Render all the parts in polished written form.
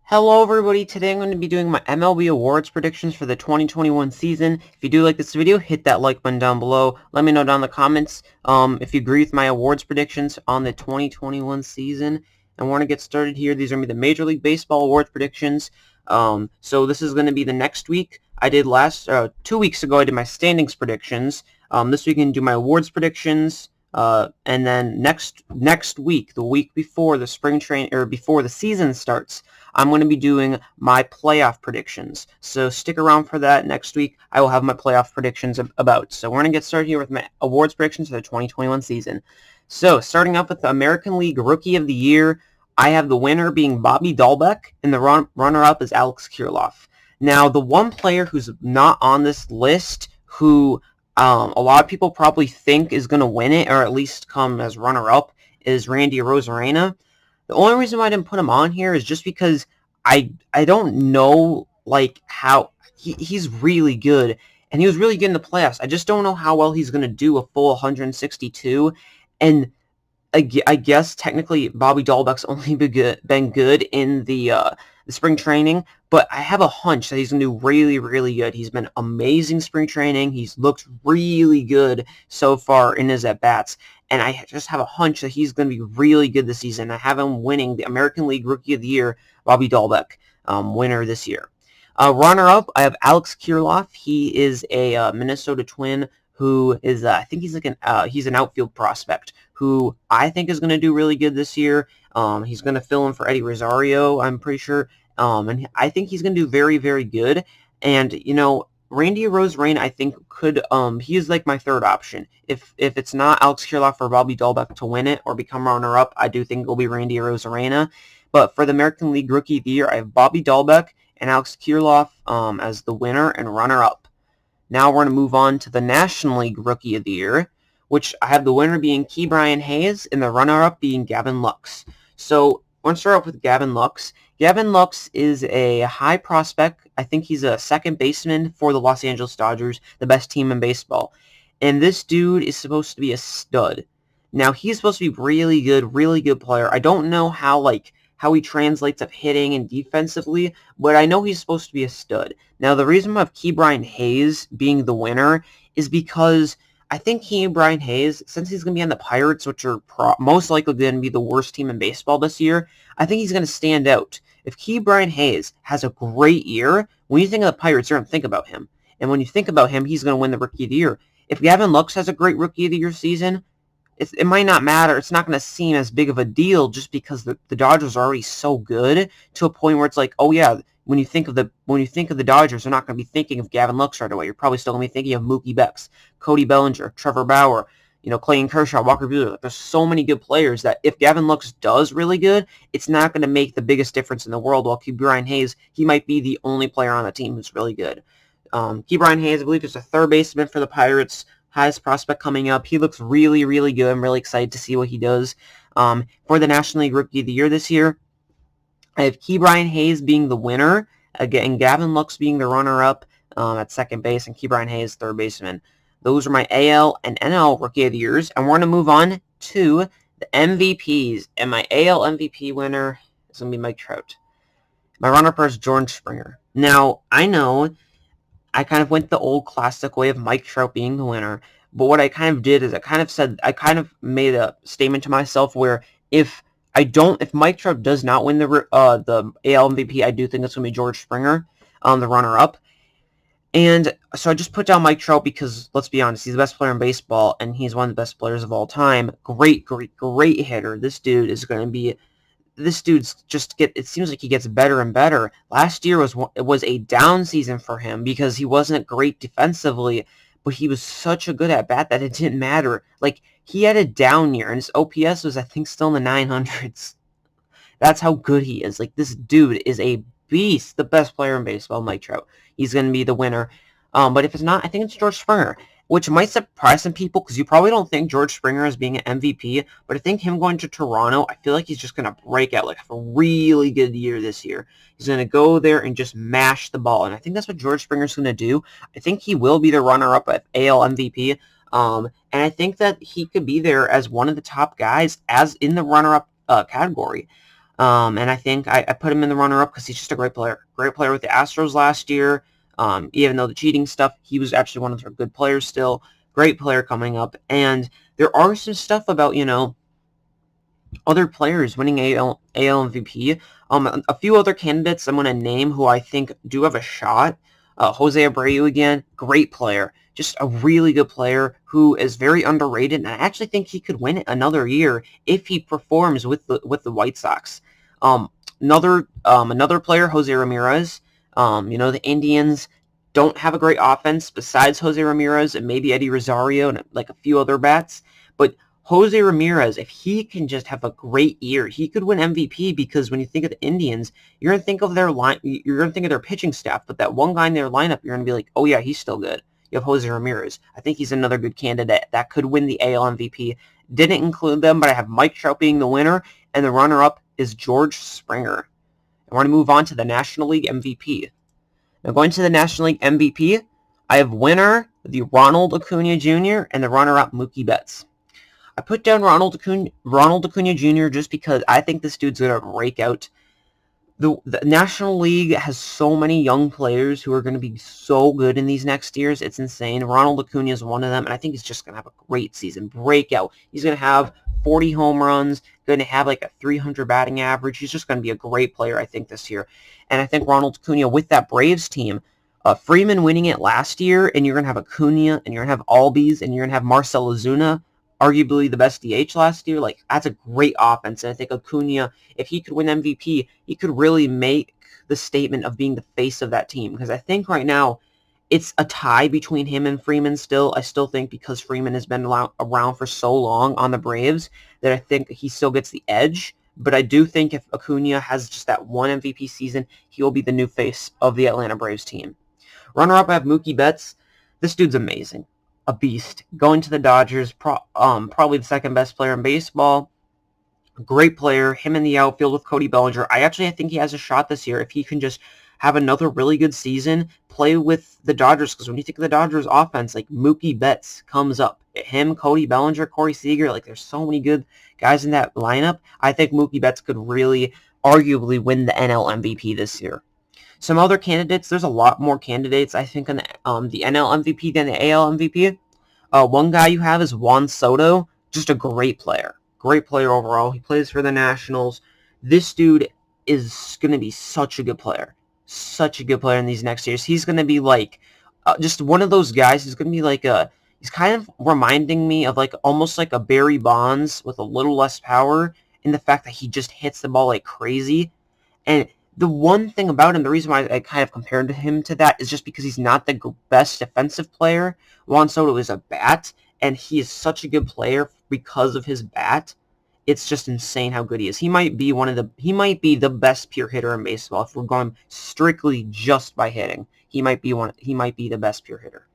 Hello everybody, today I'm going to be doing my MLB Awards predictions for the 2021 season. If you do like this video, hit that like button down below. Let me know down in the comments if you agree with my awards predictions on the 2021 season. And we're going to get started here. These are going to be the Major League Baseball awards predictions. So this is going to be the next week. I did 2 weeks ago, I did my standings predictions. This week I can do my awards predictions. And then next week, the week before the before the season starts, I'm going to be doing my playoff predictions. So stick around for that. Next week, I will have my playoff predictions about. So we're going to get started here with my awards predictions for the 2021 season. So starting off with the American League Rookie of the Year, I have the winner being Bobby Dahlbeck, and the runner-up is Alex Kirilloff. Now, the one player who's not on this list, who a lot of people probably think is going to win it, or at least come as runner-up, is Randy Arozarena. The only reason why I didn't put him on here is just because I don't know how he's really good, and he was really good in the playoffs. I just don't know how well he's going to do a full 162, and I guess technically Bobby Dahlbeck's only been good in the spring training, but I have a hunch that he's going to do really, really good. He's been amazing spring training. He's looked really good so far in his at-bats, and I just have a hunch that he's going to be really good this season. I have him winning the American League Rookie of the Year, Bobby Dahlbeck, winner this year. Runner-up, I have Alex Kirilloff. He is a Minnesota Twin who is, I think he's he's an outfield prospect who I think is going to do really good this year. He's going to fill in for Eddie Rosario, I'm pretty sure. And I think he's going to do very, very good. And, Randy Arozarena, I think, could, he is like my third option. If it's not Alex Kirilloff or Bobby Dahlbeck to win it or become runner-up, I do think it will be Randy Arozarena. But for the American League Rookie of the Year, I have Bobby Dahlbeck and Alex Kirilloff as the winner and runner-up. Now we're going to move on to the National League Rookie of the Year, which I have the winner being Ke'Bryan Hayes and the runner-up being Gavin Lux. So we're going to start off with Gavin Lux. Gavin Lux is a high prospect. I think he's a second baseman for the Los Angeles Dodgers, the best team in baseball. And this dude is supposed to be a stud. Now, he's supposed to be really good player. I don't know how he translates of hitting and defensively, but I know he's supposed to be a stud. Now, the reason I have Ke'Bryan Hayes being the winner is because I think Ke'Bryan Hayes, since he's going to be on the Pirates, which are most likely going to be the worst team in baseball this year, I think he's going to stand out. If Ke'Bryan Hayes has a great year, when you think of the Pirates, you're going to think about him. And when you think about him, he's going to win the Rookie of the Year. If Gavin Lux has a great Rookie of the Year season, it might not matter. It's not going to seem as big of a deal just because the Dodgers are already so good to a point where it's like, oh yeah, when you think of the Dodgers, they're not going to be thinking of Gavin Lux right away. You're probably still going to be thinking of Mookie Betts, Cody Bellinger, Trevor Bauer, Clayton Kershaw, Walker Buehler. There's so many good players that if Gavin Lux does really good, it's not going to make the biggest difference in the world. While Ke'Bryan Hayes, he might be the only player on the team who's really good. Ke'Bryan Hayes, I believe, is a third baseman for the Pirates. Highest prospect coming up. He looks really, really good. I'm really excited to see what he does. For the National League Rookie of the Year this year, I have Ke'Bryan Hayes being the winner, again, Gavin Lux being the runner-up at second base, and Ke'Bryan Hayes third baseman. Those are my AL and NL Rookie of the Years, and we're going to move on to the MVPs. And my AL MVP winner is going to be Mike Trout. My runner-up is George Springer. Now, I know I kind of went the old classic way of Mike Trout being the winner, but what I kind of did is I kind of made a statement to myself where if Mike Trout does not win the AL MVP, I do think it's going to be George Springer, the runner-up. And so I just put down Mike Trout because, let's be honest, he's the best player in baseball, and he's one of the best players of all time. Great hitter. This dude is going to be... This dude's it seems like he gets better and better. Last year was a down season for him because he wasn't great defensively, but he was such a good at-bat that it didn't matter. Like, he had a down year, and his OPS was, I think, still in the 900s. That's how good he is. Like, this dude is a beast, the best player in baseball, Mike Trout. He's going to be the winner. But if it's not, I think it's George Springer, which might surprise some people because you probably don't think George Springer as being an MVP, but I think him going to Toronto, I feel like he's just going to break out, have a really good year this year. He's going to go there and just mash the ball, and I think that's what George Springer's going to do. I think he will be the runner-up at AL MVP, and I think that he could be there as one of the top guys as in the runner-up category. And I think I put him in the runner-up because he's just a great player. Great player with the Astros last year. Even though the cheating stuff, he was actually one of their good players still. Great player coming up. And there are some stuff about, other players winning AL MVP. A few other candidates I'm going to name who I think do have a shot. Jose Abreu again, great player. Just a really good player who is very underrated, and I actually think he could win it another year if he performs with the White Sox. Another player, Jose Ramirez. The Indians don't have a great offense besides Jose Ramirez and maybe Eddie Rosario and like a few other bats, but Jose Ramirez, if he can just have a great year, he could win MVP because when you think of the Indians, you're gonna think of their line, you're gonna think of their pitching staff, but that one guy in their lineup, you're gonna be like, oh yeah, he's still good. You have Jose Ramirez. I think he's another good candidate that could win the AL MVP. Didn't include them, but I have Mike Trout being the winner, and the runner-up is George Springer. I want to move on to the National League MVP. Now going to the National League MVP, I have winner the Ronald Acuna Jr. and the runner-up Mookie Betts. I put down Ronald Acuna Jr. just because I think this dude's going to break out. The National League has so many young players who are going to be so good in these next years. It's insane. Ronald Acuna is one of them, and I think he's just going to have a great season. Breakout. He's going to have 40 home runs, going to have like a 300 batting average. He's just going to be a great player, I think, this year. And I think Ronald Acuna with that Braves team, Freeman winning it last year, and you're going to have Acuna, and you're going to have Albies, and you're going to have Marcell Ozuna, arguably the best DH last year. Like, that's a great offense. And I think Acuna, if he could win MVP, he could really make the statement of being the face of that team. Because I think right now, it's a tie between him and Freeman still. I still think because Freeman has been around for so long on the Braves that I think he still gets the edge. But I do think if Acuna has just that one MVP season, he will be the new face of the Atlanta Braves team. Runner-up, I have Mookie Betts. This dude's amazing. A beast. Going to the Dodgers, probably the second best player in baseball. Great player. Him in the outfield with Cody Bellinger. I think he has a shot this year if he can just have another really good season, play with the Dodgers, because when you think of the Dodgers offense, like Mookie Betts comes up. Him, Cody Bellinger, Corey Seager, like there's so many good guys in that lineup. I think Mookie Betts could really arguably win the NL MVP this year. Some other candidates, there's a lot more candidates, I think, on the NL MVP than the AL MVP. One guy you have is Juan Soto, just a great player. Great player overall. He plays for the Nationals. This dude is going to be such a good player. Such a good player in these next years. He's going to be like, just one of those guys. He's going to be like he's kind of reminding me of like almost like a Barry Bonds with a little less power in the fact that he just hits the ball like crazy. And the one thing about him, the reason why I kind of compared him to that is just because he's not the best defensive player. Juan Soto is a bat, and he is such a good player because of his bat. It's just insane how good he is. He might be the best pure hitter in baseball if we're going strictly just by hitting. He might be the best pure hitter.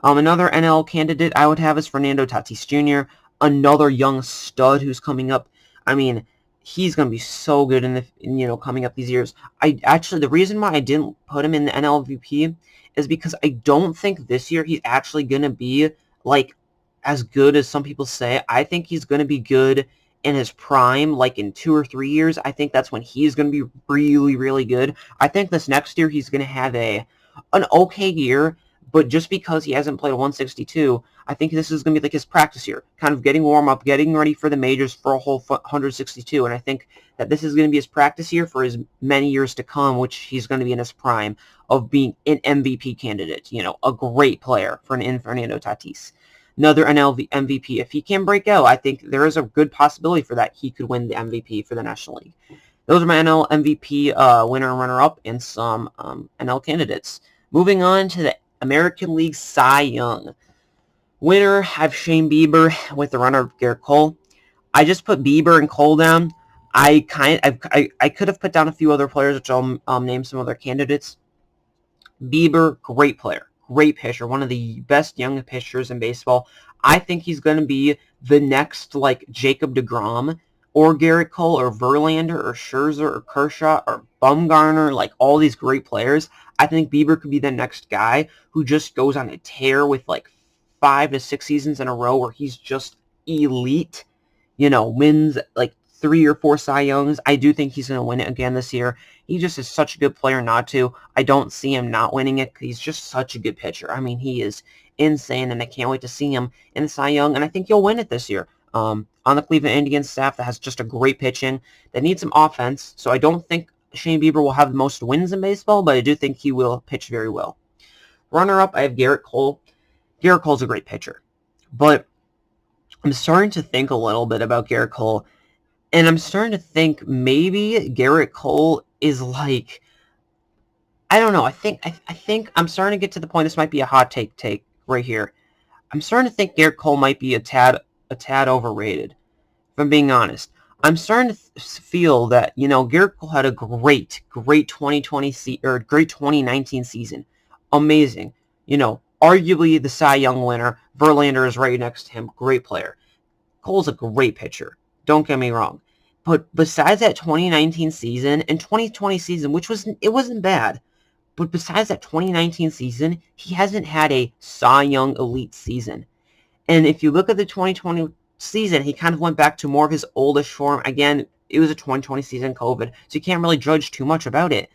Another NL candidate I would have is Fernando Tatis Jr., another young stud who's coming up. I mean, he's going to be so good coming up these years. The reason why I didn't put him in the NL MVP is because I don't think this year he's actually going to be like as good as some people say. I think he's going to be good in his prime, like in 2 or 3 years. I think that's when he's going to be really, really good. I think this next year he's going to have an okay year, but just because he hasn't played a 162, I think this is going to be like his practice year, kind of getting warm up, getting ready for the majors for a whole 162. And I think that this is going to be his practice year for his many years to come, which he's going to be in his prime of being an MVP candidate, a great player for Fernando Tatis. Another NL MVP. If he can break out, I think there is a good possibility for that. He could win the MVP for the National League. Those are my NL MVP winner and runner-up and some NL candidates. Moving on to the American League Cy Young. Winner, I have Shane Bieber with the runner Garrett Cole. I just put Bieber and Cole down. I could have put down a few other players, which I'll name some other candidates. Bieber, great player, great pitcher, one of the best young pitchers in baseball. I think he's going to be the next like Jacob deGrom or Garrett Cole or Verlander or Scherzer or Kershaw or Bumgarner, like all these great players. I think Bieber could be the next guy who just goes on a tear with like 5 to 6 seasons in a row where he's just elite, wins like 3 or 4 Cy Youngs. I do think he's going to win it again this year. He just is such a good player not to. I don't see him not winning it. He's just such a good pitcher. I mean, he is insane, and I can't wait to see him in the Cy Young, and I think he'll win it this year. On the Cleveland Indians staff that has just a great pitching, that needs some offense, so I don't think Shane Bieber will have the most wins in baseball, but I do think he will pitch very well. Runner-up, I have Garrett Cole. Garrett Cole's a great pitcher, but I'm starting to think a little bit about Garrett Cole, and I'm starting to think maybe Garrett Cole is like, I don't know, I think I'm starting to get to the point, this might be a hot take right here. I'm starting to think Garrett Cole might be a tad overrated, if I'm being honest. I'm starting to feel that, you know, Garrett Cole had a great 2019 season. Amazing. You know, arguably the Cy Young winner. Verlander is right next to him. Great player. Cole's a great pitcher. Don't get me wrong. But besides that 2019 season and 2020 season, it wasn't bad. But besides that 2019 season, he hasn't had a Cy Young elite season. And if you look at the 2020 season, he kind of went back to more of his oldish form. Again, it was a 2020 season, COVID, so you can't really judge too much about it.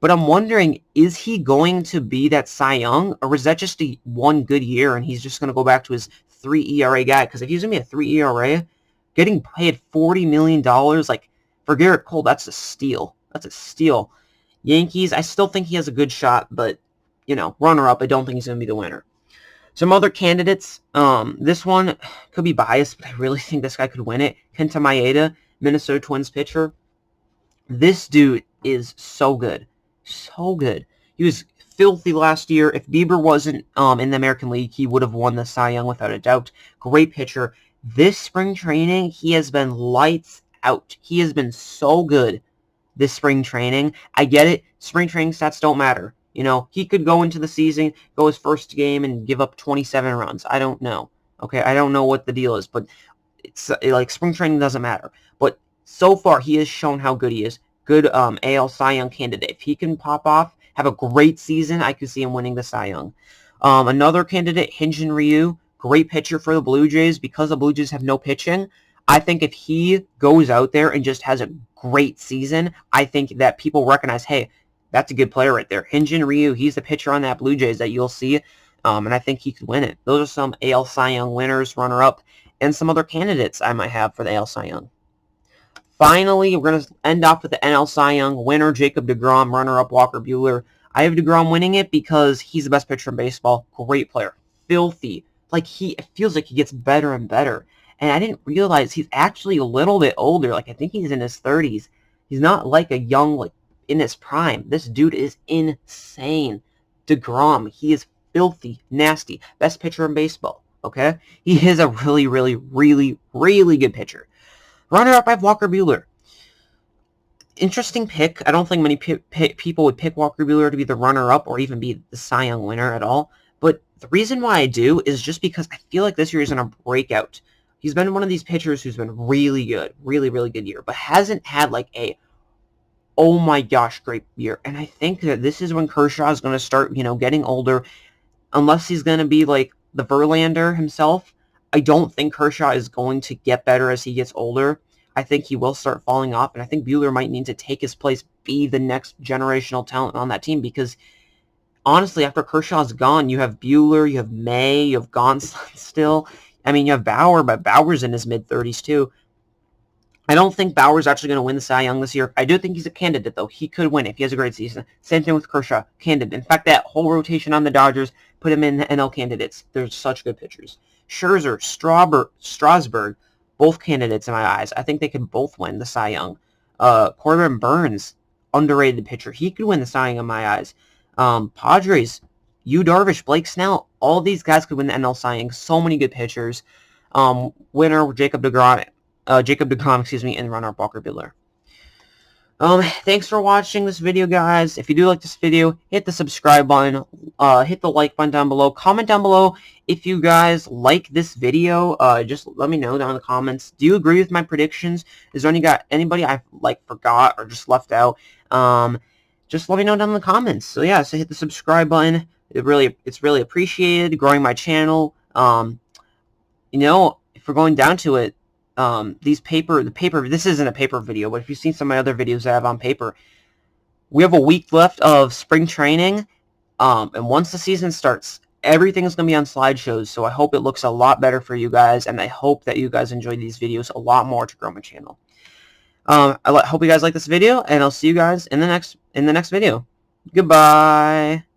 But I'm wondering, is he going to be that Cy Young, or is that just one good year and he's just going to go back to his 3 ERA guy? Because if he's going to be a 3 ERA, getting paid $40 million, like, for Garrett Cole, that's a steal. That's a steal. Yankees, I still think he has a good shot, but, you know, runner-up, I don't think he's going to be the winner. Some other candidates, this one could be biased, but I really think this guy could win it. Kenta Maeda, Minnesota Twins pitcher. This dude is so good. So good. He was filthy last year. If Bieber wasn't in the American League, he would have won the Cy Young without a doubt. Great pitcher. This spring training, he has been lights out. He has been so good this spring training. I get it. Spring training stats don't matter. You know, he could go into the season, go his first game, and give up 27 runs. I don't know. Okay, I don't know what the deal is, but it's like spring training doesn't matter. But so far, he has shown how good he is. Good AL Cy Young candidate. If he can pop off, have a great season, I could see him winning the Cy Young. Another candidate, Hyun-Jin Ryu, great pitcher for the Blue Jays. Because the Blue Jays have no pitching, I think if he goes out there and just has a great season, I think that people recognize, hey, that's a good player right there. Hyun-Jin Ryu, he's the pitcher on that Blue Jays that you'll see, and I think he could win it. Those are some AL Cy Young winners, runner-up, and some other candidates I might have for the AL Cy Young. Finally, we're going to end off with the NL Cy Young winner, Jacob deGrom, runner-up, Walker Buehler. I have deGrom winning it because he's the best pitcher in baseball. Great player. Filthy. Like, it feels like he gets better and better. And I didn't realize he's actually a little bit older. Like, I think he's in his 30s. He's not like a young, like, in his prime. This dude is insane. deGrom, he is filthy, nasty. Best pitcher in baseball, okay? He is a really, really, really, really good pitcher. Runner-up, I have Walker Buehler. Interesting pick. I don't think many people would pick Walker Buehler to be the runner-up or even be the Cy Young winner at all. But the reason why I do is just because I feel like this year is going to break out. He's been one of these pitchers who's been really good, really, really good year, but hasn't had like a, oh my gosh, great year. And I think that this is when Kershaw is going to start, getting older. Unless he's going to be like the Verlander himself, I don't think Kershaw is going to get better as he gets older. I think he will start falling off, and I think Buehler might need to take his place, be the next generational talent on that team, because honestly, after Kershaw's gone, you have Buehler, you have May, you have Gonsolin still. I mean, you have Bauer, but Bauer's in his mid-30s too. I don't think Bauer's actually going to win the Cy Young this year. I do think he's a candidate, though. He could win if he has a great season. Same thing with Kershaw, candidate. In fact, that whole rotation on the Dodgers, put him in the NL candidates. They're such good pitchers. Scherzer, Strasburg, both candidates in my eyes. I think they could both win the Cy Young. Corbin Burns, underrated pitcher. He could win the Cy Young in my eyes. Padres, Yu Darvish, Blake Snell, all these guys could win the NL Cy Young. So many good pitchers. Winner, Jacob deGrom, and runner-up Walker Buehler. Thanks for watching this video, guys. If you do like this video, hit the subscribe button, hit the like button down below. Comment down below if you guys like this video. Just let me know down in the comments. Do you agree with my predictions? Is there anybody I forgot or just left out? Just let me know down in the comments. So yeah, so hit the subscribe button. It's really appreciated. Growing my channel. If we're going down to it, these the paper, this isn't a paper video, but if you've seen some of my other videos I have on paper, we have a week left of spring training, and once the season starts, everything is going to be on slideshows, so I hope it looks a lot better for you guys, and I hope that you guys enjoy these videos a lot more to grow my channel. I hope you guys like this video, and I'll see you guys in the next video. Goodbye.